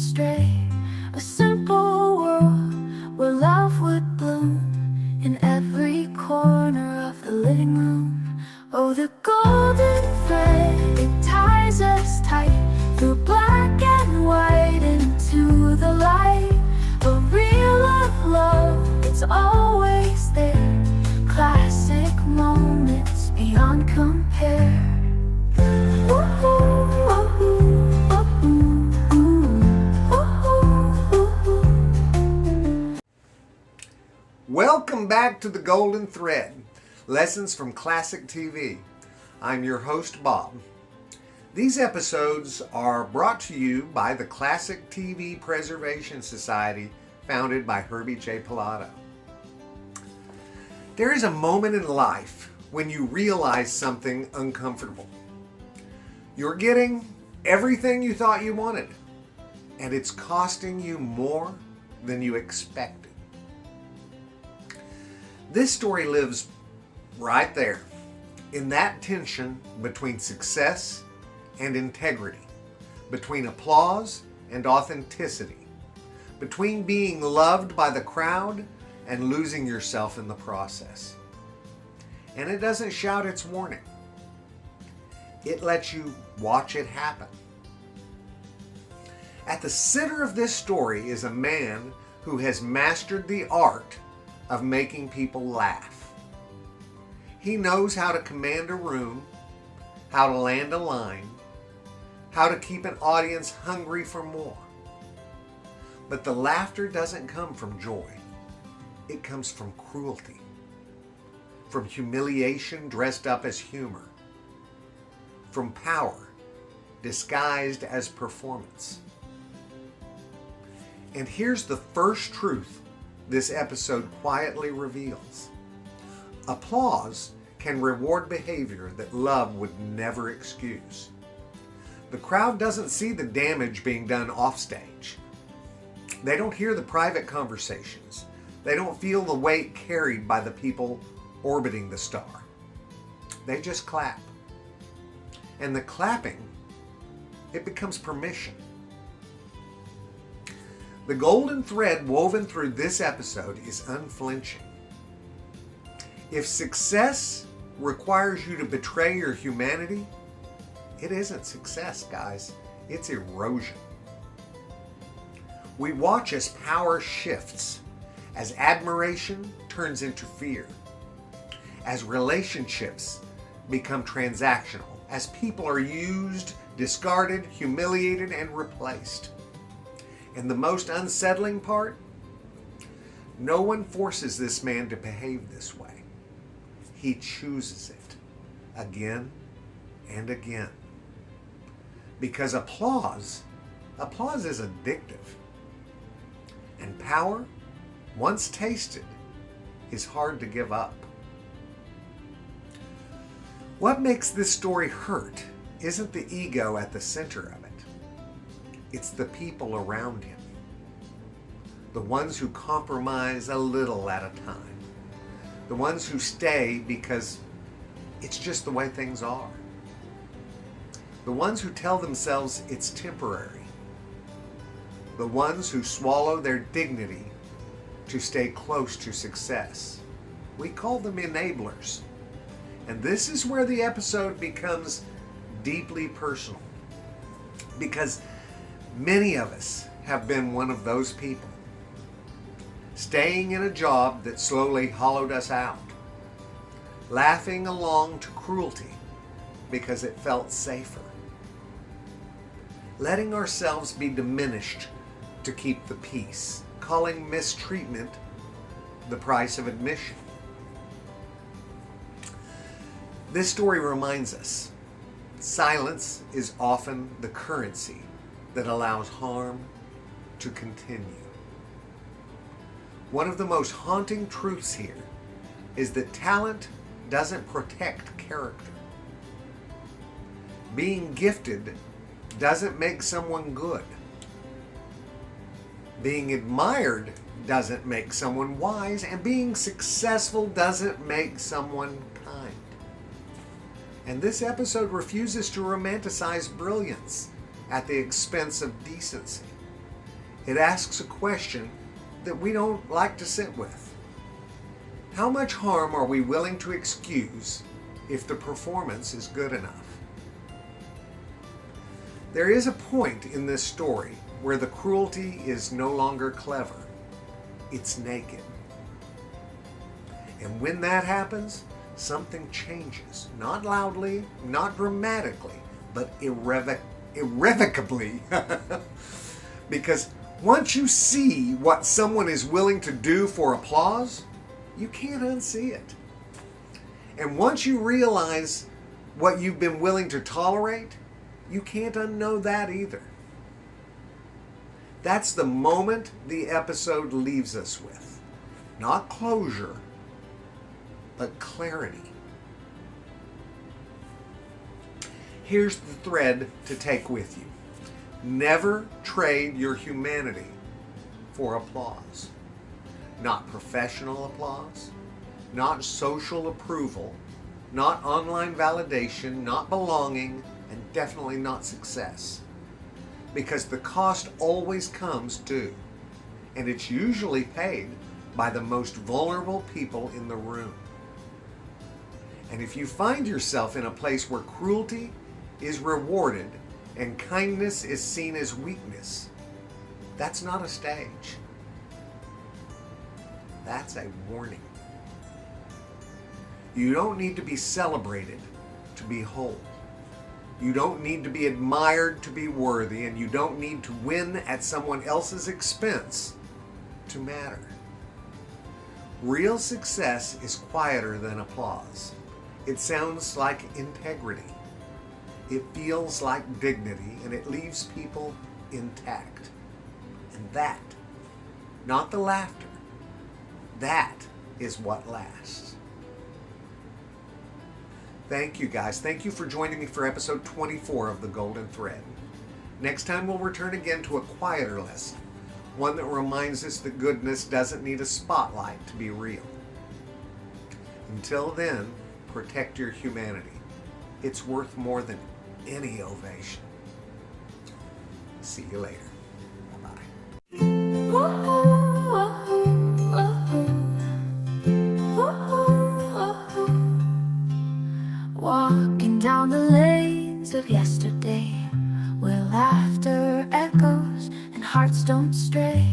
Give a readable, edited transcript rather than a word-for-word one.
stray. A simple world where love would bloom in every corner of the living room. Oh, the golden thread, it ties us tight through black and white into the light. A reel of love, it's always there. Classic moments beyond compare. Welcome back to The Golden Thread, Lessons from Classic TV. I'm your host, Bob. These episodes are brought to you by the Classic TV Preservation Society, founded by Herbie J Pilato. There is a moment in life when you realize something uncomfortable. You're getting everything you thought you wanted, and it's costing you more than you expected. This story lives right there, in that tension between success and integrity, between applause and authenticity, between being loved by the crowd and losing yourself in the process. And it doesn't shout its warning. It lets you watch it happen. At the center of this story is a man who has mastered the art of making people laugh. He knows how to command a room, how to land a line, how to keep an audience hungry for more. But the laughter doesn't come from joy. It comes from cruelty, from humiliation dressed up as humor, from power disguised as performance. And here's the first truth this episode quietly reveals. Applause can reward behavior that love would never excuse. The crowd doesn't see the damage being done offstage. They don't hear the private conversations. They don't feel the weight carried by the people orbiting the star. They just clap. And the clapping, it becomes permission. The golden thread woven through this episode is unflinching. If success requires you to betray your humanity, it isn't success, guys. It's erosion. We watch as power shifts, as admiration turns into fear, as relationships become transactional, as people are used, discarded, humiliated, and replaced. And the most unsettling part, no one forces this man to behave this way. He chooses it again and again. Because applause is addictive. And power, once tasted, is hard to give up. What makes this story hurt isn't the ego at the center of it. It's the people around him. The ones who compromise a little at a time. The ones who stay because it's just the way things are. The ones who tell themselves it's temporary. The ones who swallow their dignity to stay close to success. We call them enablers. And this is where the episode becomes deeply personal. Because many of us have been one of those people, staying in a job that slowly hollowed us out, laughing along to cruelty because it felt safer, letting ourselves be diminished to keep the peace, calling mistreatment the price of admission. This story reminds us, silence is often the currency that allows harm to continue. One of the most haunting truths here is that talent doesn't protect character. Being gifted doesn't make someone good. Being admired doesn't make someone wise, and being successful doesn't make someone kind. And this episode refuses to romanticize brilliance at the expense of decency. It asks a question that we don't like to sit with. How much harm are we willing to excuse if the performance is good enough? There is a point in this story where the cruelty is no longer clever. It's naked. And when that happens, something changes. Not loudly, not dramatically, but irrevocably. Because once you see what someone is willing to do for applause, you can't unsee it. And once you realize what you've been willing to tolerate, you can't unknow that either. That's the moment the episode leaves us with. Not closure, but clarity. Here's the thread to take with you. Never trade your humanity for applause. Not professional applause, not social approval, not online validation, not belonging, and definitely not success. Because the cost always comes due, and it's usually paid by the most vulnerable people in the room. And if you find yourself in a place where cruelty is rewarded and kindness is seen as weakness, that's not a stage. That's a warning. You don't need to be celebrated to be whole. You don't need to be admired to be worthy, and you don't need to win at someone else's expense to matter. Real success is quieter than applause. It sounds like integrity. It feels like dignity, and it leaves people intact. And that, not the laughter, that is what lasts. Thank you guys. Thank you for joining me for episode 24 of The Golden Thread. Next time we'll return again to a quieter lesson, one that reminds us that goodness doesn't need a spotlight to be real. Until then, protect your humanity. It's worth more than any ovation. See you later. Walking down the lanes of yesterday, where laughter echoes and hearts don't stray.